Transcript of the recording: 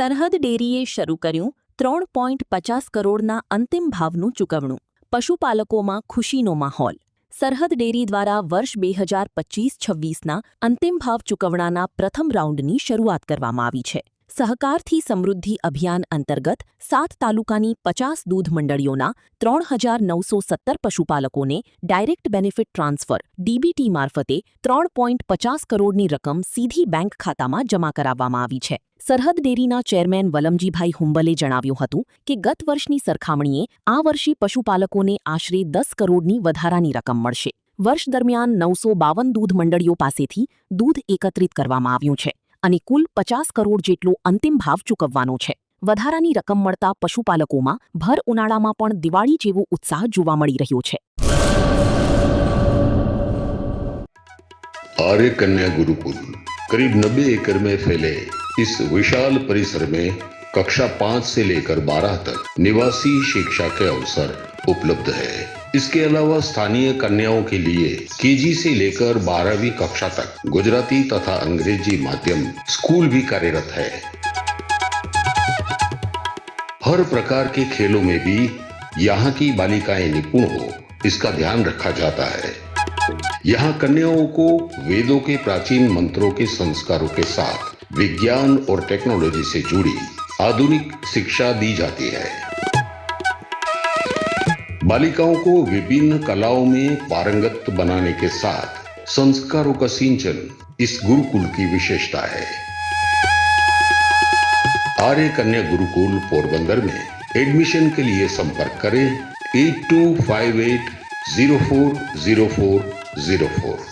સરહદ ડેરીએ શરૂ કર્યું 3.50 કરોડના અંતિમ ભાવનું ચૂકવણું. પશુપાલકોમાં ખુશીનો માહોલ. સરહદ ડેરી દ્વારા વર્ષ 2025-26ના અંતિમ ભાવ ચૂકવણાના પ્રથમ રાઉન્ડની શરૂઆત કરવામાં આવી છે. સહકારથી સમૃદ્ધિ અભિયાન અંતર્ગત 7 તાલુકાની 50 દૂધ મંડળીઓના 3,917 પશુપાલકોને ડાયરેક્ટ બેનિફિટ ટ્રાન્સફર ડીબીટી મારફતે 3.50 કરોડની રકમ સીધી બેંક ખાતામાં જમા કરાવવામાં આવી છે. સરહદ ડેરીના ચેરમેન વલમજીભાઈ હુંબલે જણાવ્યું હતું કે ગત વર્ષની સરખામણીએ આ વર્ષે પશુપાલકોને આશરે 10 કરોડની વધારાની રકમ મળશે. વર્ષ દરમિયાન 952 દૂધ મંડળીઓ પાસેથી દૂધ એકત્રિત કરવામાં આવ્યું છે અને કુલ 50 કરોડ જેટલો અંતિમ ભાવ ચૂકવવાનો છે. વધારાની રકમ મળતા પશુપાલકોમાં ભર ઉનાળામાં પણ દિવાળી જેવો ઉત્સાહ જોવા મળી રહ્યો છે. आर्य कन्या गुरुकुल करीब 90 एकड़ में फैले इस विशाल परिसर में कक्षा 5 से लेकर 12 तक निवासी शिक्षा के अवसर उपलब्ध है. इसके अलावा स्थानीय कन्याओं के लिए केजी से लेकर 12वीं कक्षा तक गुजराती तथा अंग्रेजी माध्यम स्कूल भी कार्यरत है. हर प्रकार के खेलों में भी यहाँ की बालिकाएं निपुण हो इसका ध्यान रखा जाता है. यहाँ कन्याओं को वेदों के प्राचीन मंत्रों के संस्कारों के साथ विज्ञान और टेक्नोलॉजी से जुड़ी आधुनिक शिक्षा दी जाती है. बालिकाओं को विभिन्न कलाओं में पारंगत बनाने के साथ संस्कारों का सिंचन इस गुरुकुल की विशेषता है. आर्य कन्या गुरुकुल पोरबंदर में एडमिशन के लिए संपर्क करें 8258040404.